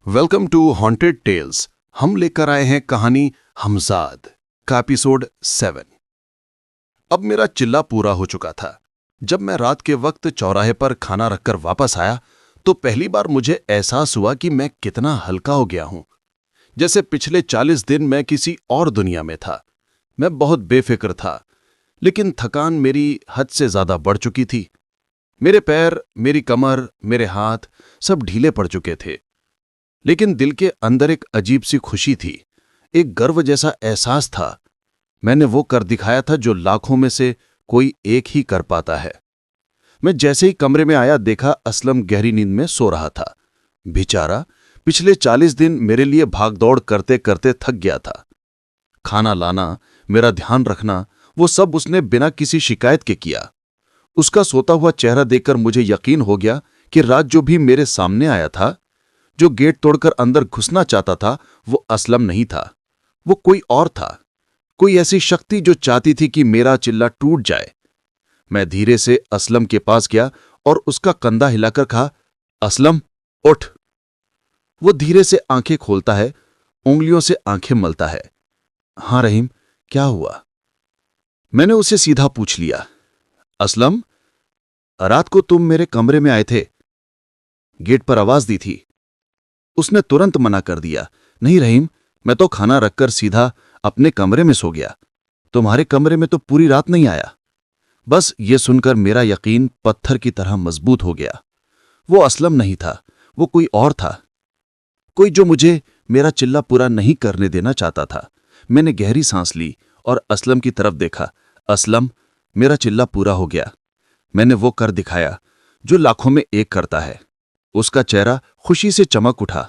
Welcome to haunted tales. हम लेकर आए हैं कहानी हमजाद का एपिसोड 7। अब मेरा चिल्ला पूरा हो चुका था। जब मैं रात के वक्त चौराहे पर खाना रखकर वापस आया तो पहली बार मुझे एहसास हुआ कि मैं कितना हल्का हो गया हूं। जैसे पिछले 40 दिन मैं किसी और दुनिया में था। मैं बहुत बेफिक्र था, लेकिन थकान मेरी हद से ज्यादा बढ़ चुकी थी। मेरे पैर, मेरी कमर, मेरे हाथ सब ढीले पड़ चुके थे। लेकिन दिल के अंदर एक अजीब सी खुशी थी, एक गर्व जैसा एहसास था। मैंने वो कर दिखाया था जो लाखों में से कोई एक ही कर पाता है। मैं जैसे ही कमरे में आया देखा असलम गहरी नींद में सो रहा था। बेचारा पिछले 40 दिन मेरे लिए भागदौड़ करते करते थक गया था। खाना लाना, मेरा ध्यान रखना, वो सब उसने बिना किसी शिकायत के किया। उसका सोता हुआ चेहरा देखकर मुझे यकीन हो गया कि रात जो भी मेरे सामने आया था, जो गेट तोड़कर अंदर घुसना चाहता था, वो असलम नहीं था। वो कोई और था, कोई ऐसी शक्ति जो चाहती थी कि मेरा चिल्ला टूट जाए। मैं धीरे से असलम के पास गया और उसका कंधा हिलाकर कहा, असलम उठ। वो धीरे से आंखें खोलता है, उंगलियों से आंखें मलता है। हाँ रहीम, क्या हुआ? मैंने उसे सीधा पूछ लिया। असलम, रात को तुम मेरे कमरे में आए थे, गेट पर आवाज दी थी। उसने तुरंत मना कर दिया। नहीं रहीम, मैं तो खाना रखकर सीधा अपने कमरे में सो गया। तुम्हारे कमरे में तो पूरी रात नहीं आया। बस ये सुनकर मेरा यकीन पत्थर की तरह मजबूत हो गया। वो असलम नहीं था, वो कोई और था। कोई जो मुझे मेरा चिल्ला पूरा नहीं करने देना चाहता था। मैंने गहरी सांस ली और असलम की तरफ देखा। असलम, मेरा चिल्ला पूरा हो गया। मैंने वो कर दिखाया जो लाखों में एक करता है। उसका चेहरा खुशी से चमक उठा।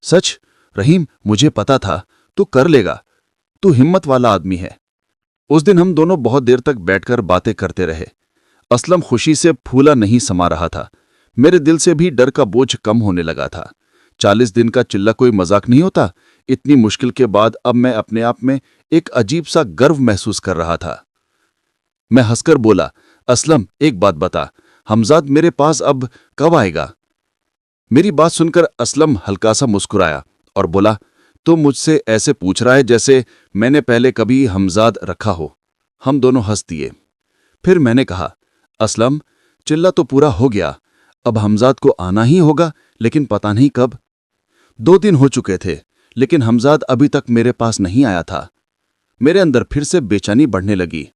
सच रहीम, मुझे पता था तू कर लेगा। तू हिम्मत वाला आदमी है। उस दिन हम दोनों बहुत देर तक बैठकर बातें करते रहे। असलम खुशी से फूला नहीं समा रहा था। मेरे दिल से भी डर का बोझ कम होने लगा था। 40 दिन का चिल्ला कोई मजाक नहीं होता। इतनी मुश्किल के बाद अब मैं अपने आप में एक अजीब सा गर्व महसूस कर रहा था। मैं हंसकर बोला, असलम एक बात बता, हमजाद मेरे पास अब कब आएगा? मेरी बात सुनकर असलम हल्का सा मुस्कुराया और बोला, तो मुझसे ऐसे पूछ रहा है जैसे मैंने पहले कभी हमजाद रखा हो। हम दोनों हंस दिए। फिर मैंने कहा, असलम चिल्ला तो पूरा हो गया, अब हमजाद को आना ही होगा, लेकिन पता नहीं कब। 2 दिन हो चुके थे, लेकिन हमजाद अभी तक मेरे पास नहीं आया था। मेरे अंदर फिर से बेचैनी बढ़ने लगी।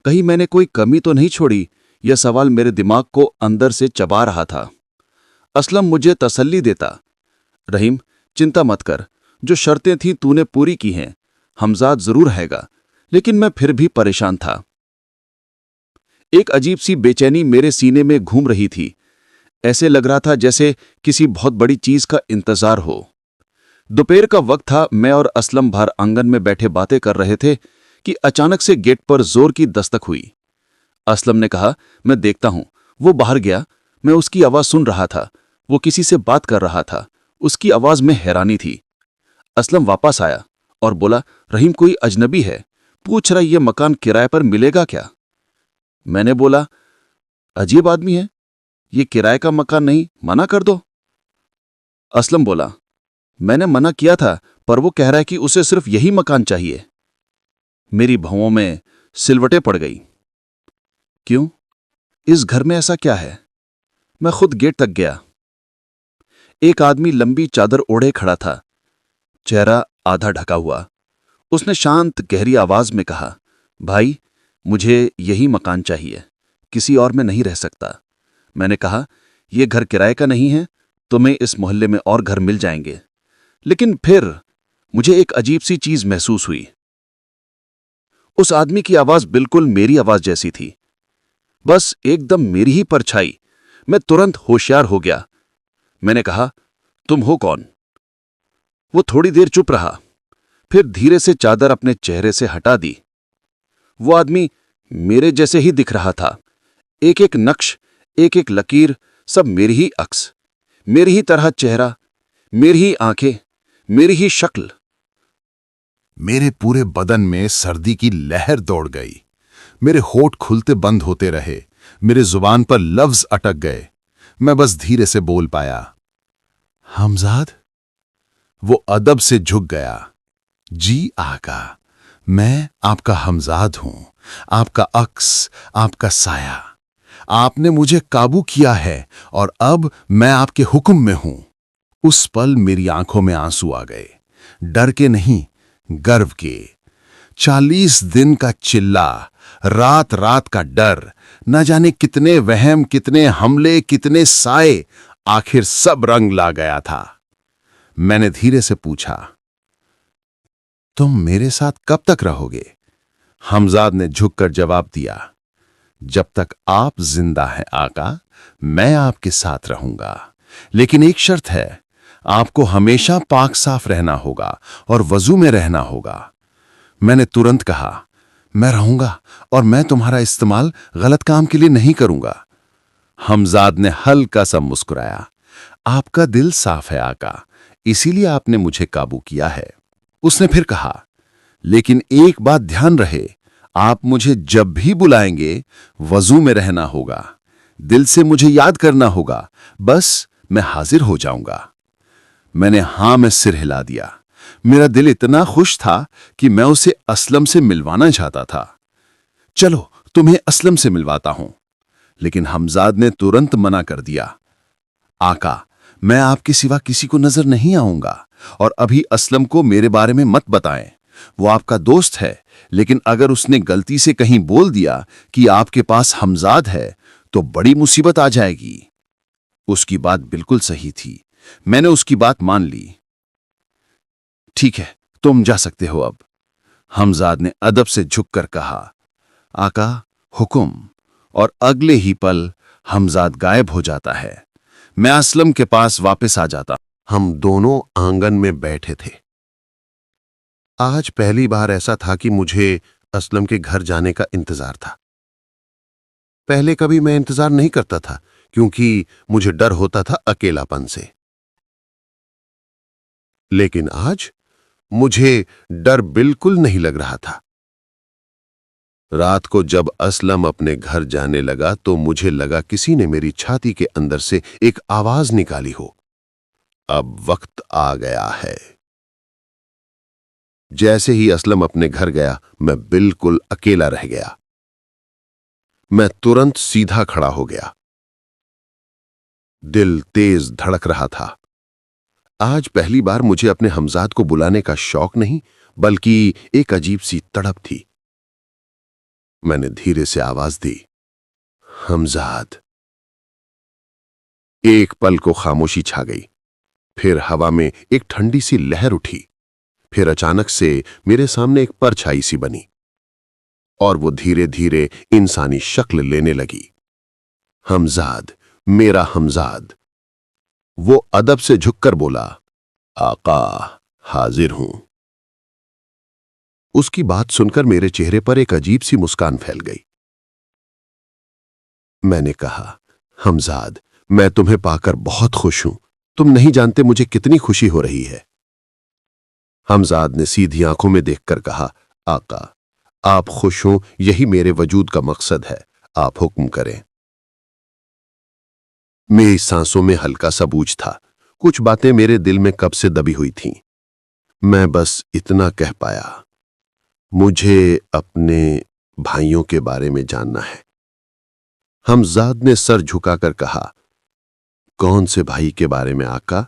कहीं मैंने कोई कमी तो नहीं छोड़ी? यह सवाल मेरे दिमाग को अंदर से चबा रहा था। असलम मुझे तसल्ली देता, रहीम चिंता मत कर, जो शर्तें थीं तूने पूरी की हैं, हमजाद जरूर आएगा। लेकिन मैं फिर भी परेशान था। एक अजीब सी बेचैनी मेरे सीने में घूम रही थी। ऐसे लग रहा था जैसे किसी बहुत बड़ी चीज का इंतजार हो। दोपहर का वक्त था। मैं और असलम बाहर आंगन में बैठे बातें कर रहे थे कि अचानक से गेट पर जोर की दस्तक हुई। असलम ने कहा, मैं देखता हूं। वो बाहर गया। मैं उसकी आवाज सुन रहा था। वो किसी से बात कर रहा था। उसकी आवाज में हैरानी थी। असलम वापस आया और बोला, रहीम कोई अजनबी है, पूछ रहा ये मकान किराए पर मिलेगा क्या? मैंने बोला, अजीब आदमी है, ये किराए का मकान नहीं, मना कर दो। असलम बोला, मैंने मना किया था, पर वो कह रहा है कि उसे सिर्फ यही मकान चाहिए। मेरी भौंहों में सिलवटें पड़ गई। क्यों? इस घर में ऐसा क्या है? मैं खुद गेट तक गया। एक आदमी लंबी चादर ओढ़े खड़ा था, चेहरा आधा ढका हुआ। उसने शांत गहरी आवाज में कहा, भाई मुझे यही मकान चाहिए, किसी और में नहीं रह सकता। मैंने कहा, यह घर किराए का नहीं है, तुम्हें इस मोहल्ले में और घर मिल जाएंगे। लेकिन फिर मुझे एक अजीब सी चीज महसूस हुई। उस आदमी की आवाज बिल्कुल मेरी आवाज जैसी थी, बस एकदम मेरी ही परछाई। मैं तुरंत होशियार हो गया। मैंने कहा, तुम हो कौन? वो थोड़ी देर चुप रहा, फिर धीरे से चादर अपने चेहरे से हटा दी। वो आदमी मेरे जैसे ही दिख रहा था। एक एक नक्श, एक एक लकीर, सब मेरी ही अक्स, मेरी ही तरह चेहरा, मेरी ही आंखें, मेरी ही शक्ल। मेरे पूरे बदन में सर्दी की लहर दौड़ गई। मेरे होठ खुलते बंद होते रहे, मेरे जुबान पर लफ्ज अटक गए। मैं बस धीरे से बोल पाया, हमजाद। वो अदब से झुक गया। जी आका, मैं आपका हमजाद हूं, आपका अक्स, आपका साया। आपने मुझे काबू किया है और अब मैं आपके हुक्म में हूं। उस पल मेरी आंखों में आंसू आ गए, डर के नहीं, गर्व के। 40 दिन का चिल्ला, रात रात का डर, न जाने कितने वहम, कितने हमले, कितने साए, आखिर सब रंग ला गया था। मैंने धीरे से पूछा, तुम मेरे साथ कब तक रहोगे? हमजाद ने झुककर जवाब दिया, जब तक आप जिंदा हैं आका, मैं आपके साथ रहूंगा। लेकिन एक शर्त है, आपको हमेशा पाक साफ रहना होगा और वजू में रहना होगा। मैंने तुरंत कहा, मैं रहूंगा और मैं तुम्हारा इस्तेमाल गलत काम के लिए नहीं करूंगा। हमजाद ने हल्का सा मुस्कुराया, आपका दिल साफ है आका, इसीलिए आपने मुझे काबू किया है। उसने फिर कहा, लेकिन एक बात ध्यान रहे, आप मुझे जब भी बुलाएंगे वजू में रहना होगा, दिल से मुझे याद करना होगा, बस मैं हाजिर हो जाऊंगा। मैंने हां में सिर हिला दिया। मेरा दिल इतना खुश था कि मैं उसे असलम से मिलवाना चाहता था। चलो तुम्हें असलम से मिलवाता हूं। लेकिन हमजाद ने तुरंत मना कर दिया, आका, मैं आपके सिवा किसी को नजर नहीं आऊंगा और अभी असलम को मेरे बारे में मत बताएं। वो आपका दोस्त है, लेकिन अगर उसने गलती से कहीं बोल दिया कि आपके पास हमजाद है तो बड़ी मुसीबत आ जाएगी। उसकी बात बिल्कुल सही थी। मैंने उसकी बात मान ली। ठीक है, तुम जा सकते हो अब। हमजाद ने अदब से झुककर कहा, आका, हुक्म। और अगले ही पल हमजाद गायब हो जाता है। मैं असलम के पास वापस आ जाता। हम दोनों आंगन में बैठे थे। आज पहली बार ऐसा था कि मुझे असलम के घर जाने का इंतजार था। पहले कभी मैं इंतजार नहीं करता था क्योंकि मुझे डर होता था अकेलापन से। लेकिन आज मुझे डर बिल्कुल नहीं लग रहा था। रात को जब असलम अपने घर जाने लगा तो मुझे लगा किसी ने मेरी छाती के अंदर से एक आवाज निकाली हो, अब वक्त आ गया है। जैसे ही असलम अपने घर गया, मैं बिल्कुल अकेला रह गया। मैं तुरंत सीधा खड़ा हो गया। दिल तेज धड़क रहा था। आज पहली बार मुझे अपने हमजाद को बुलाने का शौक नहीं, बल्कि एक अजीब सी तड़प थी। मैंने धीरे से आवाज दी, हमजाद। एक पल को खामोशी छा गई। फिर हवा में एक ठंडी सी लहर उठी। फिर अचानक से मेरे सामने एक परछाई सी बनी और वो धीरे धीरे इंसानी शक्ल लेने लगी। हमजाद, मेरा हमजाद। वो अदब से झुककर बोला, आका, हाजिर हूं। उसकी बात सुनकर मेरे चेहरे पर एक अजीब सी मुस्कान फैल गई। मैंने कहा, हमजाद, मैं तुम्हें पाकर बहुत खुश हूं। तुम नहीं जानते मुझे कितनी खुशी हो रही है। हमजाद ने सीधी आंखों में देखकर कहा, आका, आप खुश हो यही मेरे वजूद का मकसद है। आप हुक्म करें। मेरी सांसों में हल्का सा बूझ था। कुछ बातें मेरे दिल में कब से दबी हुई थीं। मैं बस इतना कह पाया, मुझे अपने भाइयों के बारे में जानना है। हमजाद ने सर झुकाकर कहा, कौन से भाई के बारे में आका?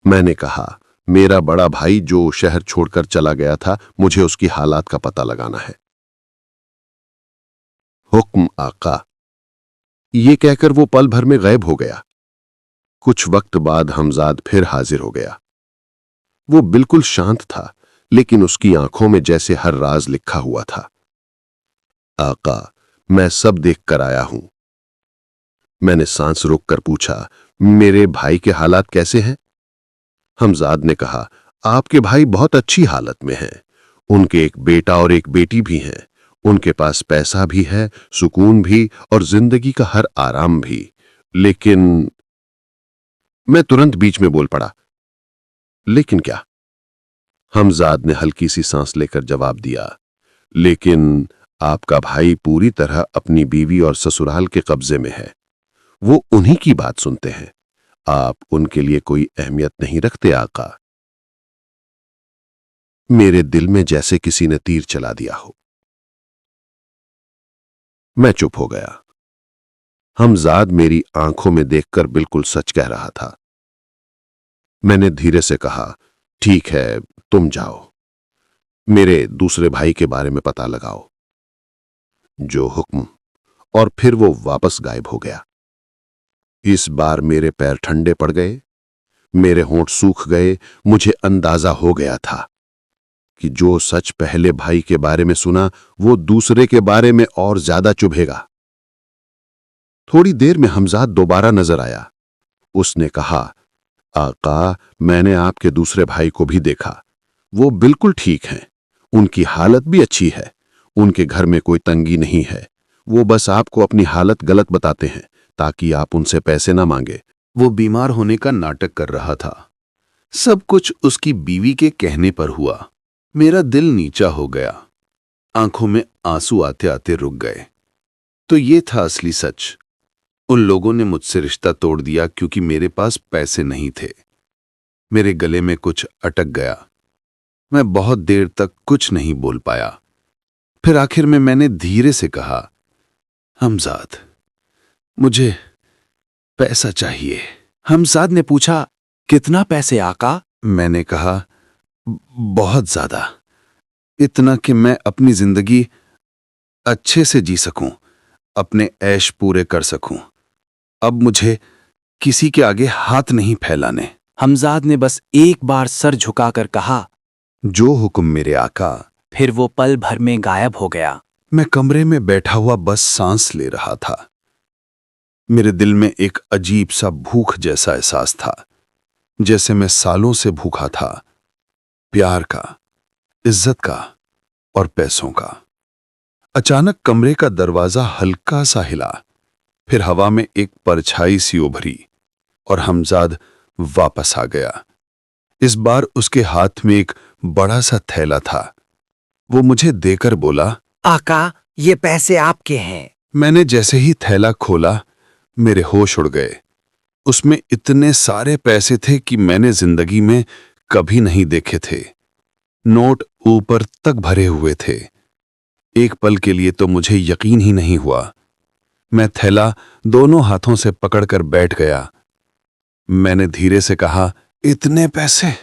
मैंने कहा, मेरा बड़ा भाई जो शहर छोड़कर चला गया था, मुझे उसकी हालात का पता लगाना है। हुक्म आका। ये कहकर वो पल भर में गायब हो गया। कुछ वक्त बाद हमजाद फिर हाजिर हो गया। वो बिल्कुल शांत था, लेकिन उसकी आंखों में जैसे हर राज लिखा हुआ था। आका, मैं सब देख कर आया हूं। मैंने सांस रोककर पूछा, मेरे भाई के हालात कैसे हैं? हमजाद ने कहा, आपके भाई बहुत अच्छी हालत में हैं। उनके एक बेटा और एक बेटी भी हैं। उनके पास पैसा भी है, सुकून भी और जिंदगी का हर आराम भी। लेकिन मैं तुरंत बीच में बोल पड़ा, लेकिन क्या? हमजाद ने हल्की सी सांस लेकर जवाब दिया, लेकिन आपका भाई पूरी तरह अपनी बीवी और ससुराल के कब्जे में है। वो उन्हीं की बात सुनते हैं। आप उनके लिए कोई अहमियत नहीं रखते आका। मेरे दिल में जैसे किसी ने तीर चला दिया हो। मैं चुप हो गया। हमजाद मेरी आंखों में देखकर बिल्कुल सच कह रहा था। मैंने धीरे से कहा, ठीक है, तुम जाओ, मेरे दूसरे भाई के बारे में पता लगाओ। जो हुक्म। और फिर वो वापस गायब हो गया। इस बार मेरे पैर ठंडे पड़ गए, मेरे होंठ सूख गए। मुझे अंदाजा हो गया था कि जो सच पहले भाई के बारे में सुना वो दूसरे के बारे में और ज्यादा चुभेगा। थोड़ी देर में हमजाद दोबारा नजर आया। उसने कहा, आका, मैंने आपके दूसरे भाई को भी देखा, वो बिल्कुल ठीक हैं, उनकी हालत भी अच्छी है, उनके घर में कोई तंगी नहीं है। वो बस आपको अपनी हालत गलत बताते हैं ताकि आप उनसे पैसे ना मांगे। वो बीमार होने का नाटक कर रहा था। सब कुछ उसकी बीवी के कहने पर हुआ। मेरा दिल नीचा हो गया, आंखों में आंसू आते आते रुक गए। तो ये था असली सच। उन लोगों ने मुझसे रिश्ता तोड़ दिया क्योंकि मेरे पास पैसे नहीं थे। मेरे गले में कुछ अटक गया। मैं बहुत देर तक कुछ नहीं बोल पाया। फिर आखिर में मैंने धीरे से कहा, हमजाद, मुझे पैसा चाहिए। हमजाद ने पूछा, कितना पैसे आका? मैंने कहा, बहुत ज्यादा, इतना कि मैं अपनी जिंदगी अच्छे से जी सकूं, अपने ऐश पूरे कर सकूं। अब मुझे किसी के आगे हाथ नहीं फैलाने। हमजाद ने बस एक बार सर झुकाकर कहा, जो हुक्म मेरे आका। फिर वो पल भर में गायब हो गया। मैं कमरे में बैठा हुआ बस सांस ले रहा था। मेरे दिल में एक अजीब सा भूख जैसा एहसास था, जैसे मैं सालों से भूखा था, प्यार का, इज्जत का और पैसों का। अचानक कमरे का दरवाजा हल्का सा हिला, फिर हवा में एक परछाई सी उभरी और हमजाद वापस आ गया। इस बार उसके हाथ में एक बड़ा सा थैला था। वो मुझे देकर बोला, आका, ये पैसे आपके हैं। मैंने जैसे ही थैला खोला, मेरे होश उड़ गए। उसमें इतने सारे पैसे थे कि मैंने जिंदगी में कभी नहीं देखे थे। नोट ऊपर तक भरे हुए थे। एक पल के लिए तो मुझे यकीन ही नहीं हुआ। मैं थैला दोनों हाथों से पकड़कर बैठ गया। मैंने धीरे से कहा, इतने पैसे?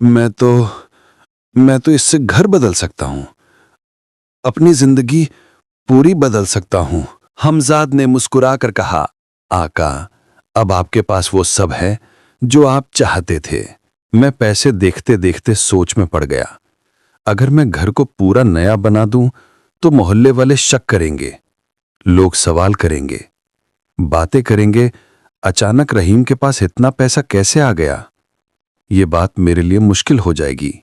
मैं तो इससे घर बदल सकता हूं, अपनी जिंदगी पूरी बदल सकता हूं। हमजाद ने मुस्कुराकर कहा, आका, अब आपके पास वो सब है जो आप चाहते थे। मैं पैसे देखते देखते सोच में पड़ गया। अगर मैं घर को पूरा नया बना दूं तो मोहल्ले वाले शक करेंगे, लोग सवाल करेंगे, बातें करेंगे। अचानक रहीम के पास इतना पैसा कैसे आ गया? ये बात मेरे लिए मुश्किल हो जाएगी।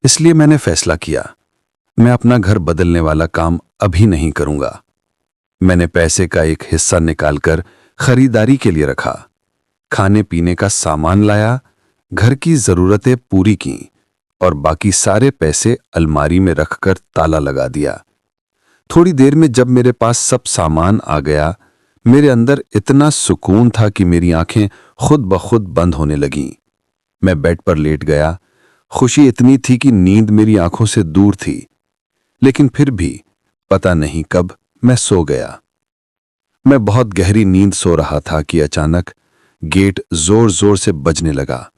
इसलिए मैंने फैसला किया, मैं अपना घर बदलने वाला काम अभी नहीं करूंगा। मैंने पैसे का एक हिस्सा निकालकर खरीदारी के लिए रखा, खाने पीने का सामान लाया, घर की जरूरतें पूरी की और बाकी सारे पैसे अलमारी में रखकर ताला लगा दिया। थोड़ी देर में जब मेरे पास सब सामान आ गया, मेरे अंदर इतना सुकून था कि मेरी आंखें खुद ब खुद बंद होने लगीं। मैं बेड पर लेट गया। खुशी इतनी थी कि नींद मेरी आंखों से दूर थी, लेकिन फिर भी पता नहीं कब मैं सो गया। मैं बहुत गहरी नींद सो रहा था कि अचानक गेट जोर जोर से बजने लगा।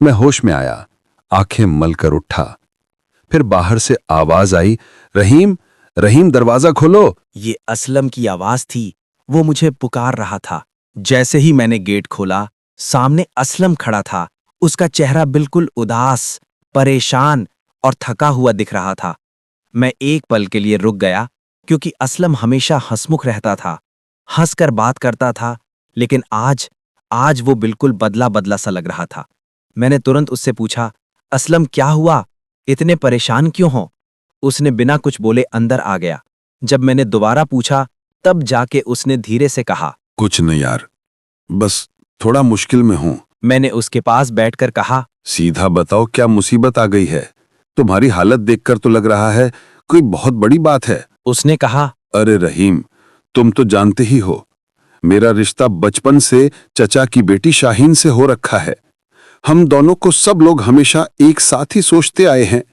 मैं होश में आया, आंखें मलकर उठा। फिर बाहर से आवाज आई, रहीम, रहीम, दरवाजा खोलो। ये असलम की आवाज थी। वो मुझे पुकार रहा था। जैसे ही मैंने गेट खोला, सामने असलम खड़ा था। उसका चेहरा बिल्कुल उदास, परेशान और थका हुआ दिख रहा था। मैं एक पल के लिए रुक गया, क्योंकि असलम हमेशा हंसमुख रहता था, हंसकर बात करता था, लेकिन आज वो बिल्कुल बदला बदला सा लग रहा था। मैंने तुरंत उससे पूछा, असलम, क्या हुआ? इतने परेशान क्यों हो? उसने बिना कुछ बोले अंदर आ गया। जब मैंने दोबारा पूछा, तब जाके उसने धीरे से कहा, कुछ नहीं यार, बस थोड़ा मुश्किल में हूं। मैंने उसके पास बैठकर कहा, सीधा बताओ, क्या मुसीबत आ गई है? तुम्हारी हालत देखकर तो लग रहा है कोई बहुत बड़ी बात है। उसने कहा, अरे रहीम, तुम तो जानते ही हो, मेरा रिश्ता बचपन से चचा की बेटी शाहीन से हो रखा है। हम दोनों को सब लोग हमेशा एक साथ ही सोचते आए हैं।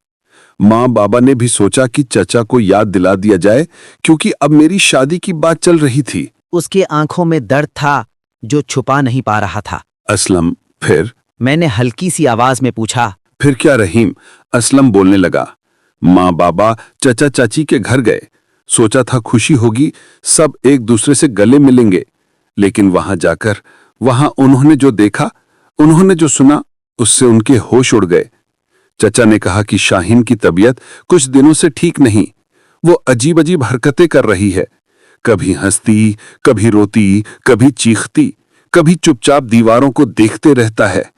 माँ बाबा ने भी सोचा कि चचा को याद दिला दिया जाए, क्योंकि अब मेरी शादी की बात चल रही थी। उसकी आंखों में दर्द था जो छुपा नहीं पा रहा था। असलम, फिर? मैंने हल्की सी आवाज में पूछा। फिर क्या रहीम? असलम बोलने लगा। माँ बाबा चचा चाची के घर गए। सोचा था खुशी होगी, सब एक दूसरे से गले मिलेंगे, लेकिन वहां जाकर उन्होंने जो देखा, उन्होंने जो सुना, उससे उनके होश उड़ गए। चचा ने कहा कि शाहीन की तबीयत कुछ दिनों से ठीक नहीं। वो अजीब अजीब हरकतें कर रही है। कभी हंसती, कभी रोती, कभी चीखती, कभी चुपचाप दीवारों को देखते रहता है,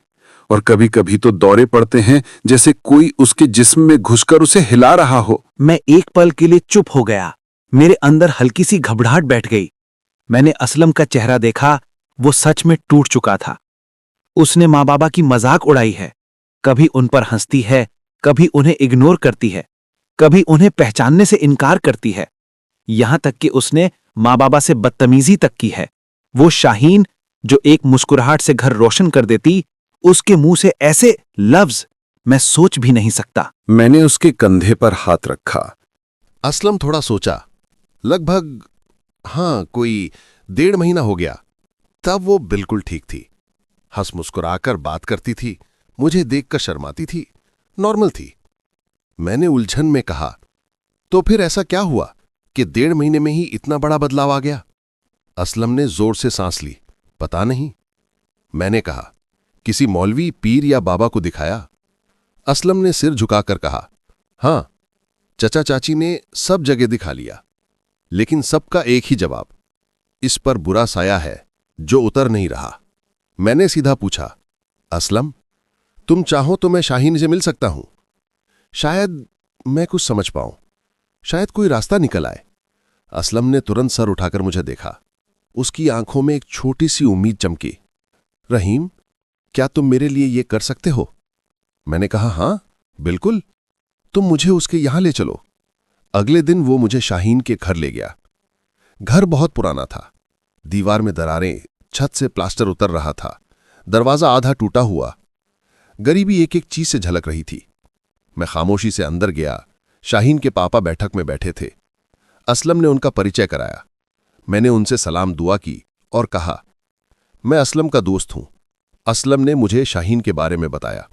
और कभी कभी तो दौरे पड़ते हैं जैसे कोई उसके जिस्म में घुसकर उसे हिला रहा हो। मैं एक पल के लिए चुप हो गया। मेरे अंदर हल्की सी घबराहट बैठ गई। मैंने असलम का चेहरा देखा, वो सच में टूट चुका था। उसने माँ बाबा की मजाक उड़ाई है, कभी उन पर हंसती है, कभी उन्हें इग्नोर करती है, कभी उन्हें पहचानने से इनकार करती है, यहां तक कि उसने माँ बाबा से बदतमीजी तक की है। वो शाहीन जो एक मुस्कुराहट से घर रोशन कर देती, उसके मुंह से ऐसे लफ्ज मैं सोच भी नहीं सकता। मैंने उसके कंधे पर हाथ रखा। असलम थोड़ा सोचा। लगभग कोई 1.5 महीना हो गया। तब वो बिल्कुल ठीक थी। हंस मुस्कुराकर बात करती थी, मुझे देखकर शर्माती थी, नॉर्मल थी। मैंने उलझन में कहा, तो फिर ऐसा क्या हुआ कि 1.5 महीने में ही इतना बड़ा बदलाव आ गया? असलम ने जोर से सांस ली। पता नहीं। मैंने कहा, किसी मौलवी, पीर या बाबा को दिखाया? असलम ने सिर झुकाकर कहा, हां, चचा चाची ने सब जगह दिखा लिया, लेकिन सबका एक ही जवाब, इस पर बुरा साया है जो उतर नहीं रहा। मैंने सीधा पूछा, असलम, तुम चाहो तो मैं शाहीन से मिल सकता हूं। शायद मैं कुछ समझ पाऊं, शायद कोई रास्ता निकल आए। असलम ने तुरंत सर उठाकर मुझे देखा। उसकी आंखों में एक छोटी सी उम्मीद चमकी। रहीम, क्या तुम मेरे लिए ये कर सकते हो? मैंने कहा, हां बिल्कुल, तुम मुझे उसके यहां ले चलो। अगले दिन वो मुझे शाहीन के घर ले गया। घर बहुत पुराना था। दीवार में दरारें, छत से प्लास्टर उतर रहा था, दरवाजा आधा टूटा हुआ। गरीबी एक एक चीज से झलक रही थी। मैं खामोशी से अंदर गया। शाहीन के पापा बैठक में बैठे थे। असलम ने उनका परिचय कराया। मैंने उनसे सलाम दुआ की और कहा, मैं असलम का दोस्त हूं। असलम ने मुझे शाहीन के बारे में बताया।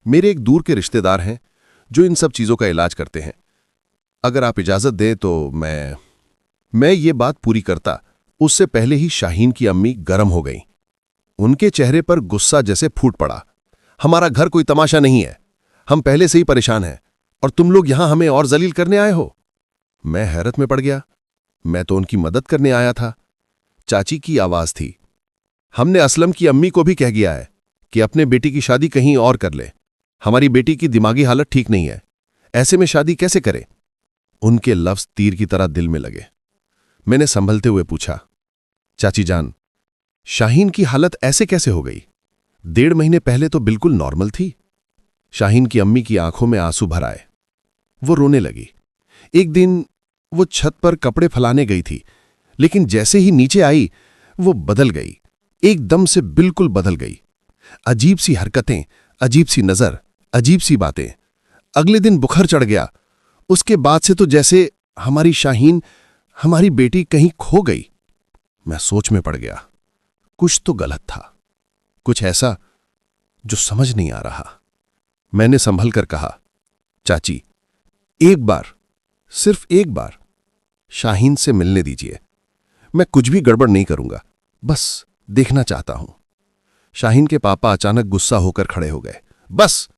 मेरे एक दूर के रिश्तेदार हैं जो इन सब चीजों का इलाज करते हैं। अगर आप इजाजत दें तो मैं ये बात पूरी करता, उससे पहले ही शाहीन की अम्मी गर्म हो गई। उनके चेहरे पर गुस्सा जैसे फूट पड़ा। हमारा घर कोई तमाशा नहीं है, हम पहले से ही परेशान हैं, और तुम लोग यहां हमें और जलील करने आए हो। मैं हैरत में पड़ गया। मैं तो उनकी मदद करने आया था। चाची की आवाज थी, हमने असलम की अम्मी को भी कह गया है कि अपने बेटी की शादी कहीं और कर ले। हमारी बेटी की दिमागी हालत ठीक नहीं है, ऐसे में शादी कैसे करे? उनके लफ्ज तीर की तरह दिल में लगे। मैंने संभलते हुए पूछा, चाची जान, शाहीन की हालत ऐसे कैसे हो गई? 1.5 महीने पहले तो बिल्कुल नॉर्मल थी। शाहीन की अम्मी की आंखों में आंसू भर आए। वो रोने लगी। एक दिन वो छत पर कपड़े फैलाने गई थी, लेकिन जैसे ही नीचे आई वो बदल गई, एकदम से बिल्कुल बदल गई। अजीब सी हरकतें, अजीब सी नजर, अजीब सी बातें। अगले दिन बुखार चढ़ गया। उसके बाद से तो जैसे हमारी शाहीन, हमारी बेटी कहीं खो गई। मैं सोच में पड़ गया। कुछ तो गलत था, कुछ ऐसा जो समझ नहीं आ रहा। मैंने संभल कर कहा, चाची, एक बार, सिर्फ एक बार शाहीन से मिलने दीजिए। मैं कुछ भी गड़बड़ नहीं करूंगा, बस देखना चाहता हूं। शाहीन के पापा अचानक गुस्सा होकर खड़े हो गए। बस,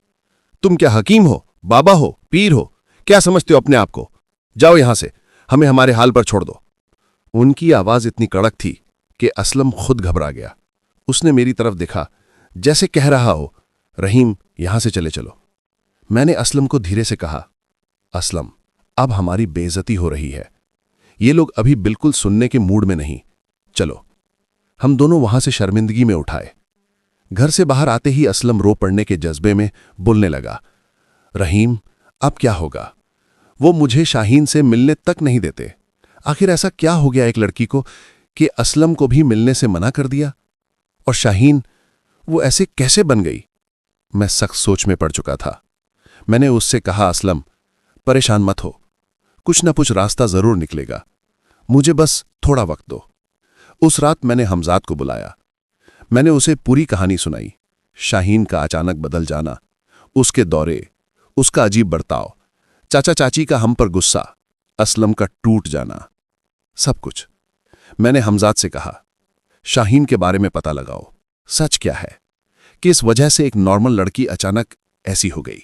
तुम क्या हकीम हो, बाबा हो, पीर हो? क्या समझते हो अपने आप को? जाओ यहां से, हमें हमारे हाल पर छोड़ दो। उनकी आवाज इतनी कड़क थी कि असलम खुद घबरा गया। उसने मेरी तरफ देखा, जैसे कह रहा हो, रहीम, यहां से चले चलो। मैंने असलम को धीरे से कहा, असलम, अब हमारी बेइज्जती हो रही है। ये लोग अभी बिल्कुल सुनने के मूड में नहीं। चलो। हम दोनों वहां से शर्मिंदगी में उठाए। घर से बाहर आते ही असलम रो पड़ने के जज्बे में बोलने लगा, रहीम, अब क्या होगा? वो मुझे शाहीन से मिलने तक नहीं देते। आखिर ऐसा क्या हो गया एक लड़की को कि असलम को भी मिलने से मना कर दिया? और शाहीन, वो ऐसे कैसे बन गई? मैं सख्त सोच में पड़ चुका था। मैंने उससे कहा, असलम, परेशान मत हो, कुछ न कुछ रास्ता जरूर निकलेगा, मुझे बस थोड़ा वक्त दो। उस रात मैंने हमजाद को बुलाया। मैंने उसे पूरी कहानी सुनाई। शाहीन का अचानक बदल जाना, उसके दौरे, उसका अजीब बर्ताव, चाचा चाची का हम पर गुस्सा, असलम का टूट जाना, सब कुछ। मैंने हमजाद से कहा, शाहीन के बारे में पता लगाओ, सच क्या है, किस वजह से एक नॉर्मल लड़की अचानक ऐसी हो गई।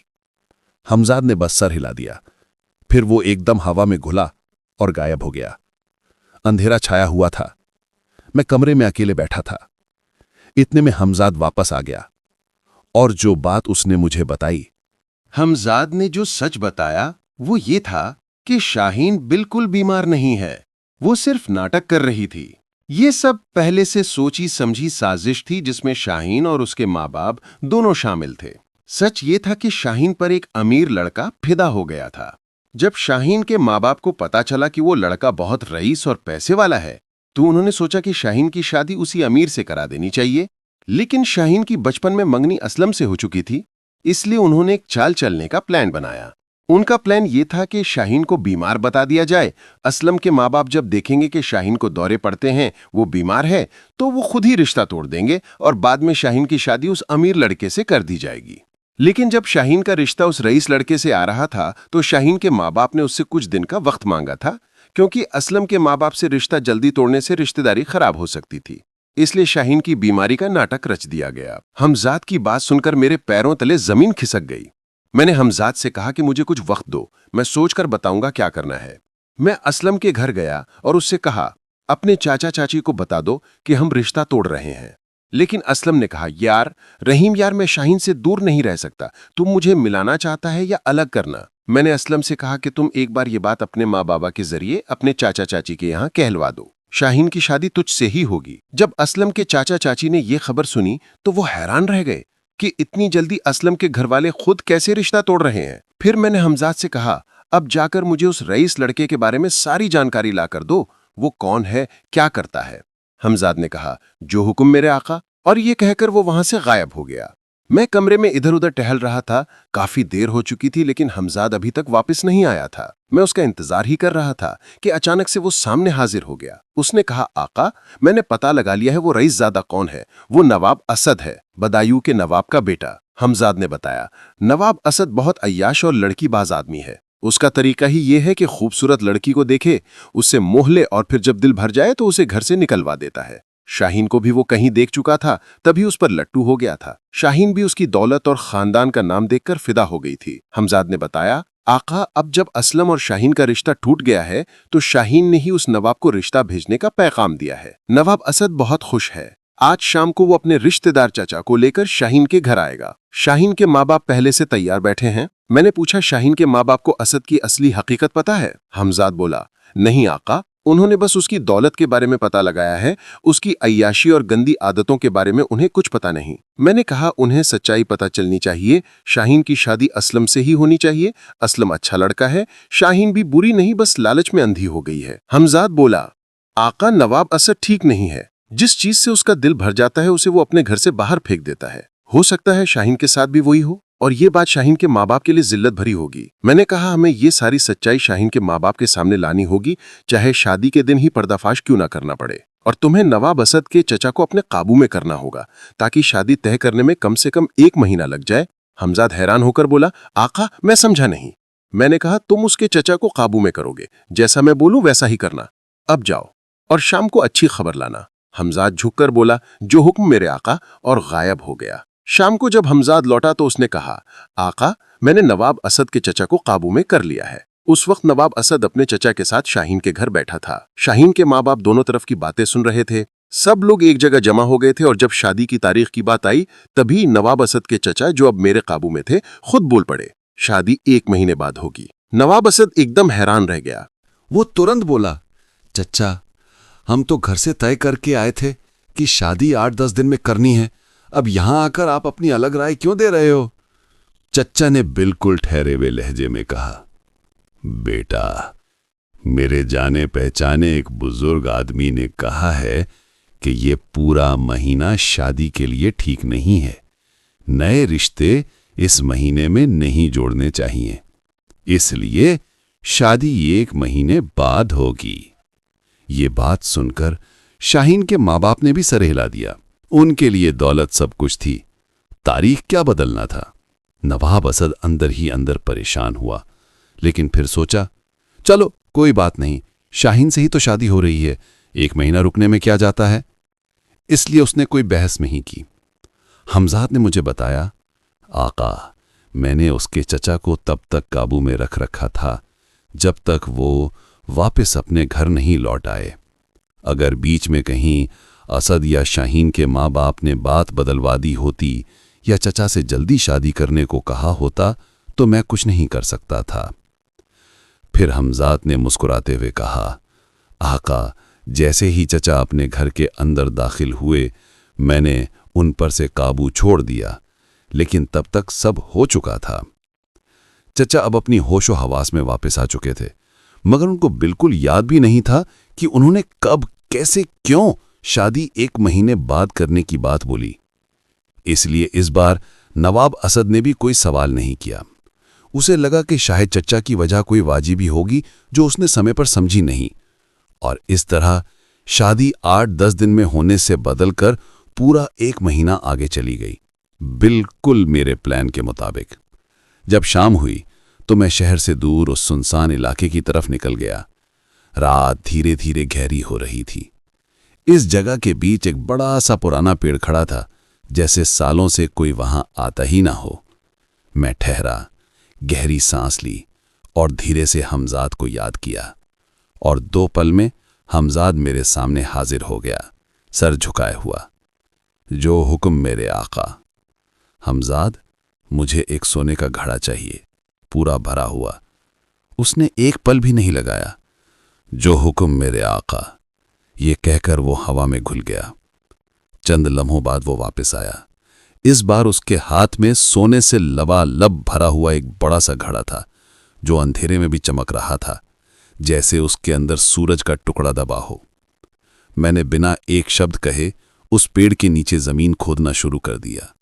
हमजाद ने बस सर हिला दिया। फिर वो एकदम हवा में घुला और गायब हो गया। अंधेरा छाया हुआ था। मैं कमरे में अकेले बैठा था। इतने में हमजाद वापस आ गया और जो बात उसने मुझे बताई, हमजाद ने जो सच बताया वो ये था कि शाहीन बिल्कुल बीमार नहीं है, वो सिर्फ नाटक कर रही थी। ये सब पहले से सोची समझी साजिश थी जिसमें शाहीन और उसके माँ बाप दोनों शामिल थे। सच ये था कि शाहीन पर एक अमीर लड़का फिदा हो गया था। जब शाहीन के माँ बाप को पता चला कि वो लड़का बहुत रईस और पैसे वाला है, तो उन्होंने सोचा कि शाहीन की शादी उसी अमीर से करा देनी चाहिए। लेकिन शाहीन की बचपन में मंगनी असलम से हो चुकी थी, इसलिए उन्होंने एक चाल चलने का प्लान बनाया। उनका प्लान ये था कि शाहीन को बीमार बता दिया जाए। असलम के माँ बाप जब देखेंगे कि शाहीन को दौरे पड़ते हैं, वो बीमार है, तो वो खुद ही रिश्ता तोड़ देंगे और बाद में शाहीन की शादी उस अमीर लड़के से कर दी जाएगी। लेकिन जब शाहीन का रिश्ता उस रईस लड़के से आ रहा था, तो शाहीन के माँ बाप ने उससे कुछ दिन का वक्त मांगा था, क्योंकि असलम के माँ बाप से रिश्ता जल्दी तोड़ने से रिश्तेदारी खराब हो सकती थी। इसलिए शाहीन की बीमारी का नाटक रच दिया गया। हमजाद की बात सुनकर मेरे पैरों तले जमीन खिसक गई। मैंने हमजाद से कहा कि मुझे कुछ वक्त दो, मैं सोचकर बताऊंगा क्या करना है। मैं असलम के घर गया और उससे कहा, अपने चाचा चाची को बता दो कि हम रिश्ता तोड़ रहे हैं। लेकिन असलम ने कहा, यार रहीम यार, मैं शाहीन से दूर नहीं रह सकता, तुम मुझे मिलाना चाहता है या अलग करना। मैंने असलम से कहा कि तुम एक बार ये बात अपने माँ बाबा के जरिए अपने चाचा चाची के यहाँ कहलवा दो, शाहीन की शादी तुझसे ही होगी। जब असलम के चाचा चाची ने यह खबर सुनी तो वो हैरान रह गए कि इतनी जल्दी असलम के घरवाले खुद कैसे रिश्ता तोड़ रहे हैं। फिर मैंने हमजाद से कहा, अब जाकर मुझे उस रईस लड़के के बारे में सारी जानकारी लाकर दो, वो कौन है, क्या करता है। हमजाद ने कहा, जो हुक्म मेरे आका, और ये कहकर वो वहां से गायब हो गया। मैं कमरे में इधर उधर टहल रहा था। काफी देर हो चुकी थी, लेकिन हमजाद अभी तक वापस नहीं आया था। मैं उसका इंतजार ही कर रहा था कि अचानक से वो सामने हाजिर हो गया। उसने कहा, आका, मैंने पता लगा लिया है वो रईसजादा कौन है। वो नवाब असद है, बदायूं के नवाब का बेटा। हमजाद ने बताया, नवाब असद बहुत अय्याश और लड़कीबाज आदमी है। उसका तरीका ही ये है कि खूबसूरत लड़की को देखे, उससे मोह ले और फिर जब दिल भर जाए तो उसे घर से निकलवा देता है। शाहीन को भी वो कहीं देख चुका था, तभी उस पर लट्टू हो गया था। शाहीन भी उसकी दौलत और खानदान का नाम देखकर फिदा हो गई थी। हमजाद ने बताया, आका, अब जब असलम और शाहीन का रिश्ता टूट गया है, तो शाहीन ने ही उस नवाब को रिश्ता भेजने का पैगाम दिया है। नवाब असद बहुत खुश है। आज शाम को वो अपने रिश्तेदार चाचा को लेकर शाहीन के घर आएगा। शाहीन के माँ बाप पहले से तैयार बैठे हैं। मैंने पूछा, शाहीन के माँ बाप को असद की असली हकीकत पता है? हमजाद बोला, नहीं आका, उन्होंने बस उसकी दौलत के बारे में पता लगाया है, उसकी अय्याशी और गंदी आदतों के बारे में उन्हें कुछ पता नहीं। मैंने कहा, उन्हें सच्चाई पता चलनी चाहिए। शाहीन की शादी असलम से ही होनी चाहिए। असलम अच्छा लड़का है, शाहीन भी बुरी नहीं, बस लालच में अंधी हो गई है। हमजाद बोला, आका, नवाब असद ठीक नहीं है। जिस चीज से उसका दिल भर जाता है उसे वो अपने घर से बाहर फेंक देता है। हो सकता है शाहीन के साथ भी वही हो, और ये बात शाहीन के माँ बाप के लिए जिल्लत भरी होगी। मैंने कहा, हमें ये सारी सच्चाई शाहीन के माँ बाप के सामने लानी होगी, चाहे शादी के दिन ही पर्दाफाश क्यों ना करना पड़े। और तुम्हें नवाब असद के चचा को अपने काबू में करना होगा, ताकि शादी तय करने में कम से कम 1 महीना लग जाए। हमजाद हैरान होकर बोला, आका, मैं समझा नहीं। मैंने कहा, तुम उसके चचा को काबू में करोगे, जैसा मैं बोलूं वैसा ही करना। अब जाओ और शाम को अच्छी खबर लाना। हमजाद झुककर बोला, जो हुक्म मेरे आका, और गायब हो गया। शाम को जब हमजाद लौटा तो उसने कहा, आका, मैंने नवाब असद के चचा को काबू में कर लिया है। उस वक्त नवाब असद अपने चचा के साथ शाहीन के घर बैठा था। शाहीन के माँ बाप दोनों तरफ की बातें सुन रहे थे। सब लोग एक जगह जमा हो गए थे, और जब शादी की तारीख की बात आई, तभी नवाब असद के चचा, जो अब मेरे काबू में थे, खुद बोल पड़े, शादी 1 महीने बाद होगी। नवाब असद एकदम हैरान रह गया। वो तुरंत बोला, चचा, हम तो घर से तय करके आए थे कि शादी 8-10 दिन में करनी है, अब यहां आकर आप अपनी अलग राय क्यों दे रहे हो? चच्चा ने बिल्कुल ठहरे हुए लहजे में कहा, बेटा, मेरे जाने पहचाने एक बुजुर्ग आदमी ने कहा है कि ये पूरा महीना शादी के लिए ठीक नहीं है। नए रिश्ते इस महीने में नहीं जोड़ने चाहिए, इसलिए शादी 1 महीने बाद होगी। ये बात सुनकर शाहीन के माँ बाप ने भी सर हिला दिया। उनके लिए दौलत सब कुछ थी, तारीख क्या बदलना था। नवाब असद अंदर ही अंदर परेशान हुआ, लेकिन फिर सोचा, चलो कोई बात नहीं, शाहीन से ही तो शादी हो रही है, 1 महीना रुकने में क्या जाता है। इसलिए उसने कोई बहस नहीं की। हमजाद ने मुझे बताया, आका, मैंने उसके चचा को तब तक काबू में रख रखा था जब तक वो वापस अपने घर नहीं लौट आए। अगर बीच में कहीं असद या शाहीन के माँ बाप ने बात बदलवा दी होती या चचा से जल्दी शादी करने को कहा होता तो मैं कुछ नहीं कर सकता था। फिर हमजाद ने मुस्कुराते हुए कहा, आका, जैसे ही चचा अपने घर के अंदर दाखिल हुए मैंने उन पर से काबू छोड़ दिया, लेकिन तब तक सब हो चुका था। चचा अब अपनी होशो हवास में वापस आ चुके थे, मगर उनको बिल्कुल याद भी नहीं था कि उन्होंने कब, कैसे, क्यों शादी 1 महीने बाद करने की बात बोली। इसलिए इस बार नवाब असद ने भी कोई सवाल नहीं किया। उसे लगा कि शायद चचा की वजह कोई वाजिबी होगी जो उसने समय पर समझी नहीं, और इस तरह शादी 8-10 दिन में होने से बदलकर पूरा 1 महीना आगे चली गई, बिल्कुल मेरे प्लान के मुताबिक। जब शाम हुई तो मैं शहर से दूर उस सुनसान इलाके की तरफ निकल गया। रात धीरे धीरे गहरी हो रही थी। इस जगह के बीच एक बड़ा सा पुराना पेड़ खड़ा था, जैसे सालों से कोई वहां आता ही ना हो। मैं ठहरा, गहरी सांस ली और धीरे से हमजाद को याद किया, और 2 पल में हमजाद मेरे सामने हाजिर हो गया, सर झुकाए हुआ। जो हुक्म मेरे आका। हमजाद, मुझे एक सोने का घड़ा चाहिए, पूरा भरा हुआ। उसने 1 पल भी नहीं लगाया। जो हुक्म मेरे आका, ये कहकर वो हवा में घुल गया। चंद लम्हों बाद वो वापस आया। इस बार उसके हाथ में सोने से लबालब भरा हुआ एक बड़ा सा घड़ा था, जो अंधेरे में भी चमक रहा था, जैसे उसके अंदर सूरज का टुकड़ा दबा हो। मैंने बिना एक शब्द कहे उस पेड़ के नीचे जमीन खोदना शुरू कर दिया।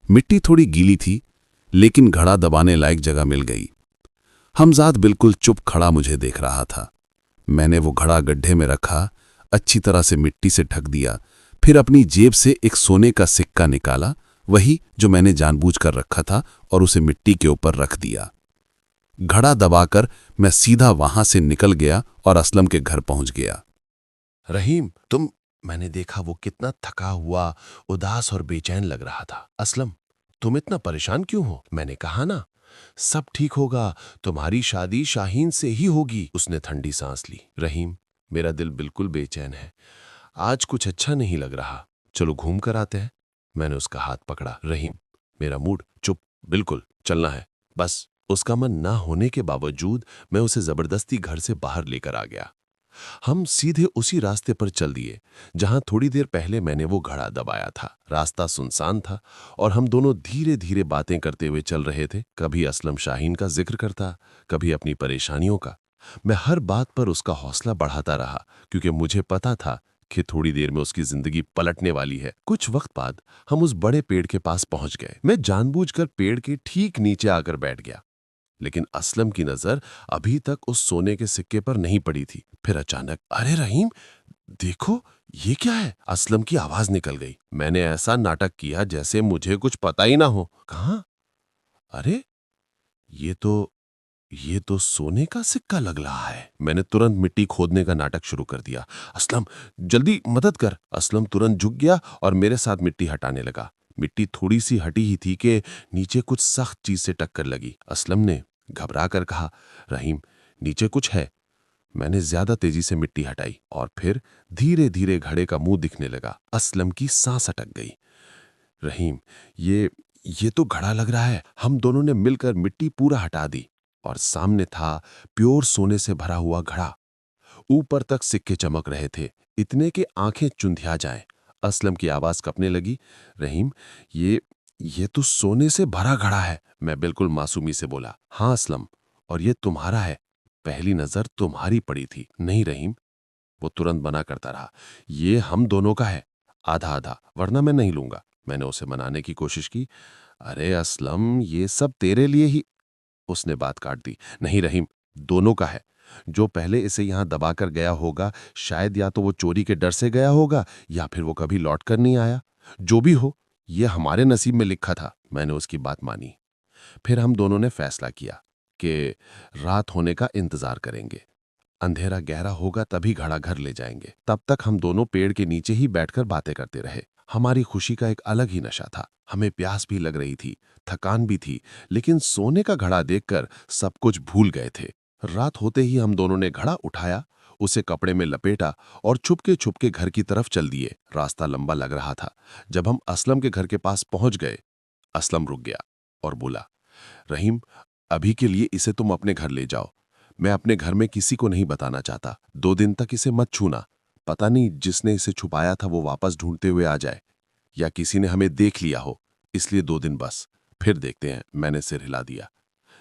मिट्टी थोड़ी गीली थी, लेकिन घड़ा दबाने लायक जगह मिल गई। हमजाद बिल्कुल चुप खड़ा मुझे देख रहा था। मैंने वो घड़ा गड्ढे में रखा, अच्छी तरह से मिट्टी से ढक दिया, फिर अपनी जेब से एक सोने का सिक्का निकाला, वही जो मैंने जानबूझकर रखा था, और उसे मिट्टी के ऊपर रख दिया। घड़ा दबाकर मैं सीधा वहां से निकल गया और असलम के घर पहुंच गया। रहीम, मैंने देखा वो कितना थका हुआ, उदास और बेचैन लग रहा था। असलम, तुम इतना परेशान क्यों हो? मैंने कहा ना, सब ठीक होगा, तुम्हारी शादी शाहीन से ही होगी। उसने ठंडी सांस ली। रहीम, मेरा दिल बिल्कुल बेचैन है, आज कुछ अच्छा नहीं लग रहा, चलो घूम कर आते हैं। मैंने उसका हाथ पकड़ा। रहीम, मेरा मूड, चुप, बिल्कुल चलना है बस। उसका मन ना होने के बावजूद मैं उसे जबरदस्ती घर से बाहर लेकर आ गया। हम सीधे उसी रास्ते पर चल दिए जहां थोड़ी देर पहले मैंने वो घड़ा दबाया था। रास्ता सुनसान था और हम दोनों धीरे धीरे बातें करते हुए चल रहे थे। कभी असलम शाहीन का जिक्र करता, कभी अपनी परेशानियों का। मैं हर बात पर उसका हौसला बढ़ाता रहा, क्योंकि मुझे पता था कि थोड़ी देर में उसकी जिंदगी पलटने वाली है। कुछ वक्त बाद हम उस बड़े पेड़ के पास पहुंच गए। मैं जानबूझकर पेड़ के ठीक नीचे आकर बैठ गया, लेकिन असलम की नजर अभी तक उस सोने के सिक्के पर नहीं पड़ी थी। फिर अचानक, अरे रहीम, देखो ये क्या है? असलम की आवाज निकल गई। मैंने ऐसा नाटक किया जैसे मुझे कुछ पता ही ना हो। कहाँ? अरे ये तो सोने का सिक्का लग रहा है। मैंने तुरंत मिट्टी खोदने का नाटक शुरू कर दिया। असलम, जल्दी मदद कर। असलम तुरंत झुक गया और मेरे साथ मिट्टी हटाने लगा। मिट्टी थोड़ी सी हटी ही थी कि नीचे कुछ सख्त चीज से टक्कर लगी। असलम ने घबरा कर कहा, रहीम, नीचे कुछ है। मैंने ज्यादा तेजी से मिट्टी हटाई और फिर धीरे धीरे घड़े का मुंह दिखने लगा। असलम की सांस अटक गई। रहीम, ये तो घड़ा लग रहा है। हम दोनों ने मिलकर मिट्टी पूरा हटा दी और सामने था प्योर सोने से भरा हुआ घड़ा। ऊपर तक सिक्के चमक रहे थे, इतने कि आंखें चुंधिया जाए। असलम की आवाज कपने लगी। रहीम, ये तो सोने से भरा घड़ा है। मैं बिल्कुल मासूमी से बोला, हाँ असलम, और ये तुम्हारा है, पहली नजर तुम्हारी पड़ी थी, नहीं रहीम? वो तुरंत मना करता रहा। ये हम दोनों का है, आधा आधा, वरना मैं नहीं लूंगा। मैंने उसे मनाने की कोशिश की। अरे असलम, ये सब तेरे लिए ही। उसने बात काट दी। नहीं रहीम, दोनों का है। जो पहले इसे यहां दबाकर गया होगा, शायद या तो वो चोरी के डर से गया होगा या फिर वो कभी लौट कर नहीं आया। जो भी हो, ये हमारे नसीब में लिखा था। मैंने उसकी बात मानी। फिर हम दोनों ने फैसला किया कि रात होने का इंतजार करेंगे। अंधेरा गहरा होगा तभी घड़ा घर ले जाएंगे। तब तक हम दोनों पेड़ के नीचे ही बैठकर बातें करते रहे। हमारी खुशी का एक अलग ही नशा था। हमें प्यास भी लग रही थी, थकान भी थी, लेकिन सोने का घड़ा देखकर सब कुछ भूल गए थे। रात होते ही हम दोनों ने घड़ा उठाया, उसे कपड़े में लपेटा और छुपके घर की तरफ चल दिए। रास्ता लंबा लग रहा था। जब हम असलम के घर के पास पहुंच गए, असलम रुक गया और बोला, रहीम, अभी के लिए इसे तुम अपने घर ले जाओ। मैं अपने घर में किसी को नहीं बताना चाहता। 2 दिन तक इसे मत छूना। पता नहीं जिसने इसे छुपाया था वो वापस ढूंढते हुए आ जाए, या किसी ने हमें देख लिया हो, इसलिए 2 दिन बस, फिर देखते हैं। मैंने सिर हिला दिया।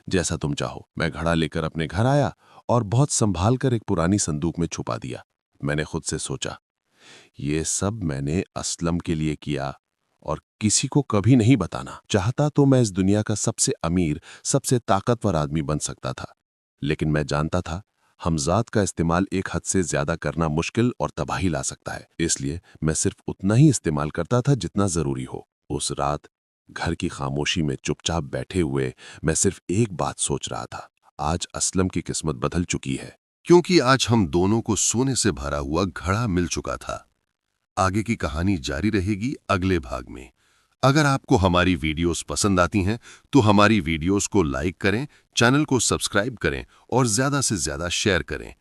जैसा तुम चाहो। मैं घड़ा लेकर अपने घर आया और बहुत संभाल कर एक पुरानी संदूक में छुपा दिया। मैंने खुद से सोचा, ये सब मैंने असलम के लिए किया और किसी को कभी नहीं बताना। चाहता तो मैं इस दुनिया का सबसे अमीर, सबसे ताकतवर आदमी बन सकता था, लेकिन मैं जानता था हमजाद का इस्तेमाल एक हद से ज्यादा करना मुश्किल और तबाही ला सकता है। इसलिए मैं सिर्फ उतना ही इस्तेमाल करता था जितना जरूरी हो। उस रात घर की खामोशी में चुपचाप बैठे हुए मैं सिर्फ एक बात सोच रहा था, आज असलम की किस्मत बदल चुकी है। क्योंकि आज हम दोनों को सोने से भरा हुआ घड़ा मिल चुका था। आगे की कहानी जारी रहेगी अगले भाग में। अगर आपको हमारी वीडियोस पसंद आती हैं तो हमारी वीडियोस को लाइक करें, चैनल को सब्सक्राइब करें और ज्यादा से ज्यादा शेयर करें।